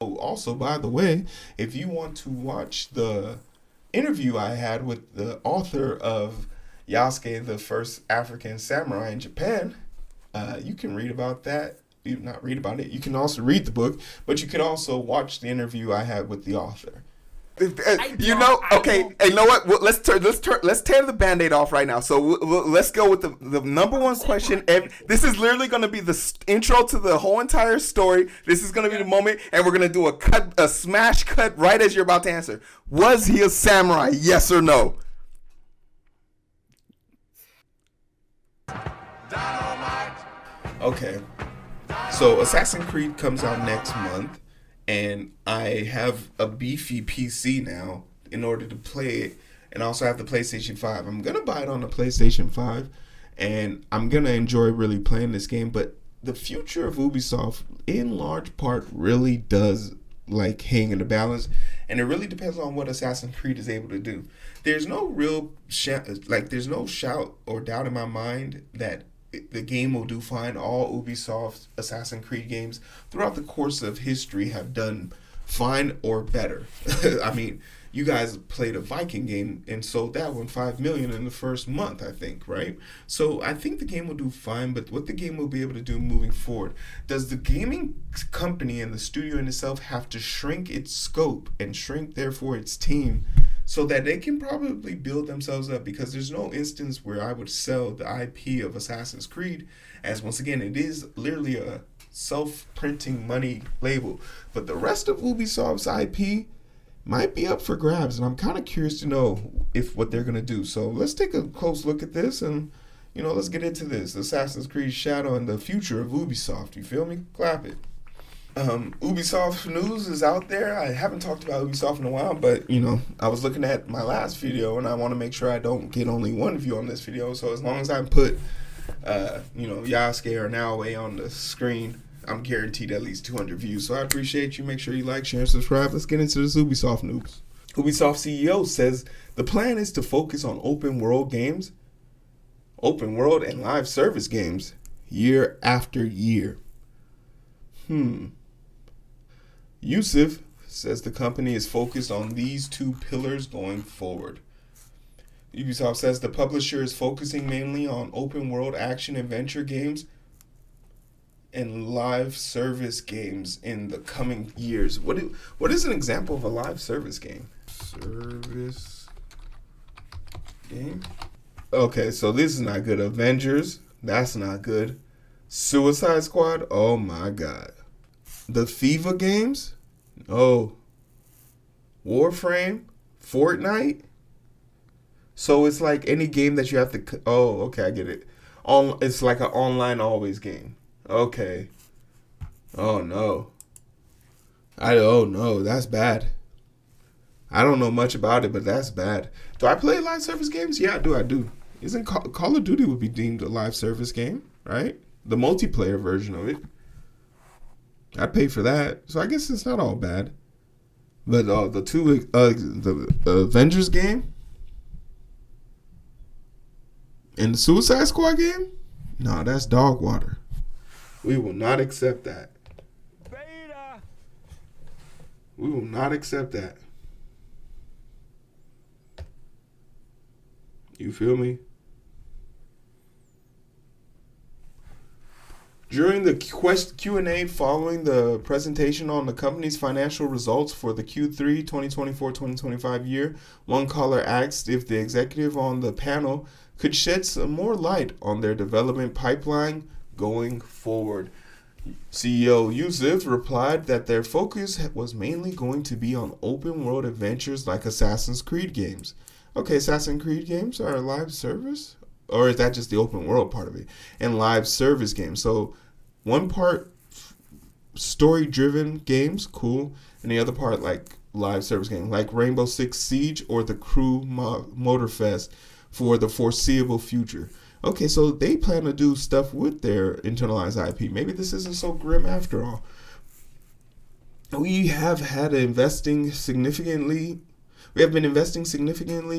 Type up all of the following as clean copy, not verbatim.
Oh, also, by the way, if you want to watch the interview I had with the author of Yasuke, the first African samurai in Japan, you can read about that. You not read about it. You can also read the book, but you can also watch the interview I had with the author. Okay, you know what? Well, let's tear the band-aid off right now. So let's go with the number one question. This is literally going to be the intro to the whole entire story. This is going to be the moment, and we're going to do a smash cut right as you're about to answer. Was he a samurai? Yes or no? Okay, so Assassin's Creed comes out next month, and I have a beefy PC now in order to play it, and I also have the PlayStation 5. I'm gonna buy it on the PlayStation 5, and I'm gonna enjoy really playing this game. But the future of Ubisoft, in large part, really does like hang in the balance, and it really depends on what Assassin's Creed is able to do. There's no real there's no shout or doubt in my mind that the game will do fine. All Ubisoft Assassin's Creed games throughout the course of history have done fine or better. I mean, you guys played a Viking game and sold that one 5 million in the first month, I think, right? So I think the game will do fine, but what the game will be able to do moving forward, does the gaming company and the studio in itself have to shrink its scope and shrink therefore its team so that they can probably build themselves up? Because there's no instance where I would sell the IP of Assassin's Creed, as once again it is literally a self-printing money label, but the rest of Ubisoft's IP might be up for grabs, and I'm kind of curious to know if what they're gonna do. So let's take a close look at this, and let's get into this Assassin's Creed Shadow and the future of Ubisoft. You feel me? Clap it. Ubisoft news is out there. I haven't talked about Ubisoft in a while, but I was looking at my last video, and I want to make sure I don't get only one view on this video. So as long as I put, Yasuke or Naoe on the screen, I'm guaranteed at least 200 views. So I appreciate you. Make sure you like, share, and subscribe. Let's get into this Ubisoft news. Ubisoft CEO says the plan is to focus on open world games, open world and live service games year after year. Yusuf says the company is focused on these two pillars going forward. Ubisoft says the publisher is focusing mainly on open world action adventure games and live service games in the coming years. What is an example of a live service game? Service game? Okay, so this is not good. Avengers, that's not good. Suicide Squad, oh my god. The FIFA games? Oh. Warframe? Fortnite? So it's like any game that you have to... Oh, okay, I get it. It's like an online always game. Okay. Oh, no. Oh, no, that's bad. I don't know much about it, but that's bad. Do I play live service games? Yeah, I do. Isn't Call of Duty would be deemed a live service game, right? The multiplayer version of it. I pay for that, so I guess it's not all bad. But the Avengers game and the Suicide Squad game, no, that's dog water. We will not accept that. Beta. We will not accept that. You feel me? During the Q&A following the presentation on the company's financial results for the Q3 2024-2025 year, one caller asked if the executive on the panel could shed some more light on their development pipeline going forward. CEO Yusuf replied that their focus was mainly going to be on open world adventures like Assassin's Creed games. Okay, Assassin's Creed games are a live service? Or is that just the open world part of it? And live service games. So one part story-driven games, cool. And the other part like live service games, like Rainbow Six Siege or the Crew Motorfest for the foreseeable future. Okay, so they plan to do stuff with their internalized IP. Maybe this isn't so grim after all. We have been investing significantly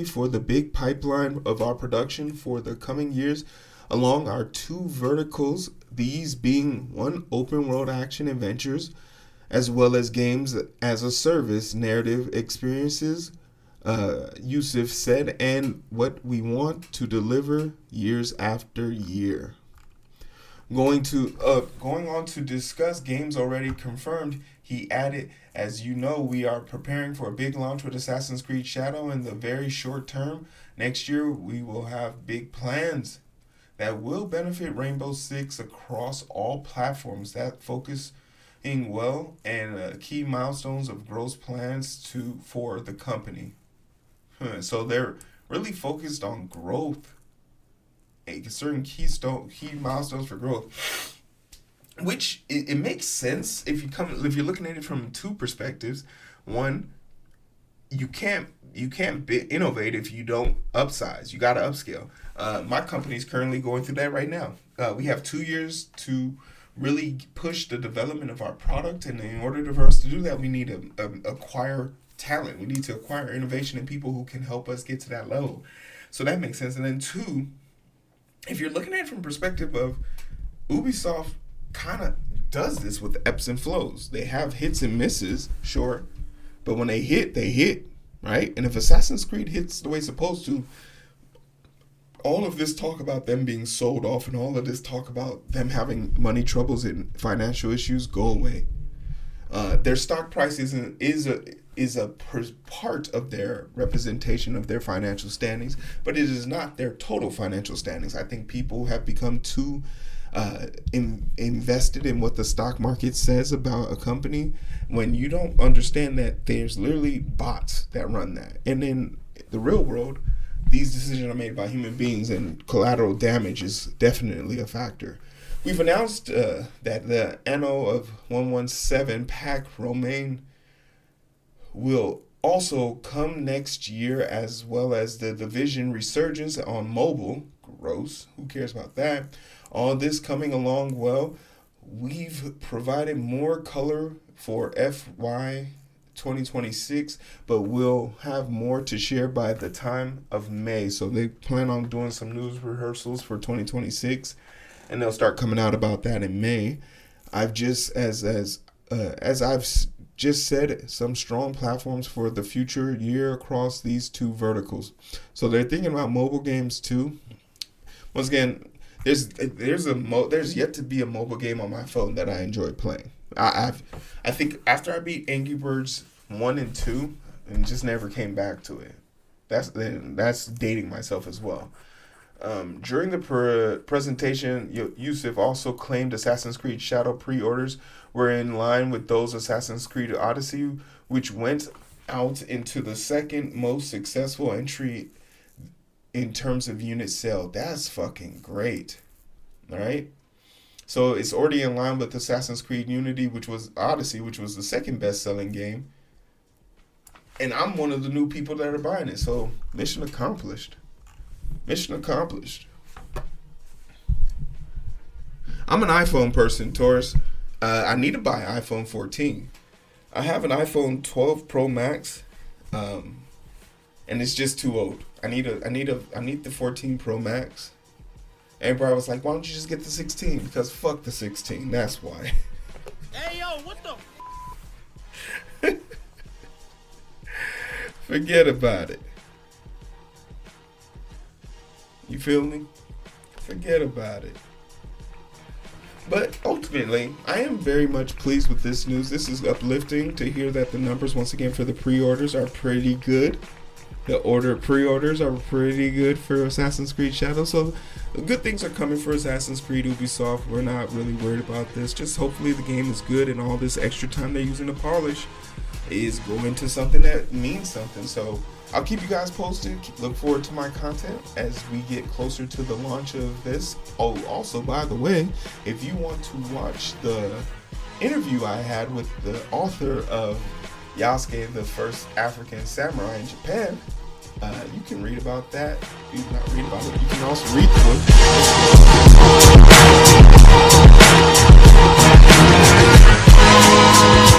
for the big pipeline of our production for the coming years along our two verticals, these being one, open world action adventures as well as games as a service, narrative experiences, Yusuf said, and what we want to deliver years after year. Going on to discuss games already confirmed, he added, as you know, we are preparing for a big launch with Assassin's Creed Shadow in the very short term. Next year, we will have big plans that will benefit Rainbow Six across all platforms. That focusing well and key milestones of growth plans for the company. So they're really focused on growth, certain key milestones for growth, which it makes sense if you're looking at it from two perspectives. One, you can't innovate if you don't upsize. You got to upscale. My company is currently going through that right now. We have 2 years to really push the development of our product, and in order for us to do that, we need to acquire talent. We need to acquire innovation and people who can help us get to that level. So that makes sense. And then two, if you're looking at it from perspective of Ubisoft, kind of does this with ebbs and flows. They have hits and misses, sure, but when they hit, right? And if Assassin's Creed hits the way it's supposed to, all of this talk about them being sold off and all of this talk about them having money troubles and financial issues go away. Their stock price is a part of their representation of their financial standings, but it is not their total financial standings. I think people have become too invested in what the stock market says about a company when you don't understand that there's literally bots that run that. And in the real world, these decisions are made by human beings, and collateral damage is definitely a factor. We've announced that the Anno of 117 Pax Romana will also come next year, as well as the Division Resurgence on mobile. Gross. Who cares about that? All this coming along well. We've provided more color for FY 2026, but we'll have more to share by the time of May. So they plan on doing some news rehearsals for 2026, and they'll start coming out about that in May. I've just, as I've just said, some strong platforms for the future year across these two verticals. So they're thinking about mobile games too. Once again, there's yet to be a mobile game on my phone that I enjoy playing. I think after I beat Angry Birds 1 and 2 and just never came back to it. That's dating myself as well. During the presentation, Yusuf also claimed Assassin's Creed Shadow pre-orders were in line with those Assassin's Creed Odyssey, which went out into the second most successful entry in terms of unit sale. That's fucking great. All right? So it's already in line with Assassin's Creed Unity, which was Odyssey, which was the second best-selling game. And I'm one of the new people that are buying it. So mission accomplished. Mission accomplished. I'm an iPhone person, Taurus. I need to buy iPhone 14. I have an iPhone 12 Pro Max, and it's just too old. I need the 14 Pro Max. Everybody was like, "Why don't you just get the 16?" Because fuck the 16. That's why. Hey yo, what the? Forget about it. You feel me? Forget about it. But ultimately, I am very much pleased with this news. This is uplifting to hear that the numbers, once again, for the pre-orders are pretty good. The pre-orders are pretty good for Assassin's Creed Shadow. So good things are coming for Assassin's Creed Ubisoft. We're not really worried about this. Just hopefully the game is good and all this extra time they're using to polish is going to something that means something. So I'll keep you guys posted. Look forward to my content as we get closer to the launch of this. Oh, also, by the way, if you want to watch the interview I had with the author of Yasuke, the first African samurai in Japan, you can read about that. You can not read about it. You can also read the book.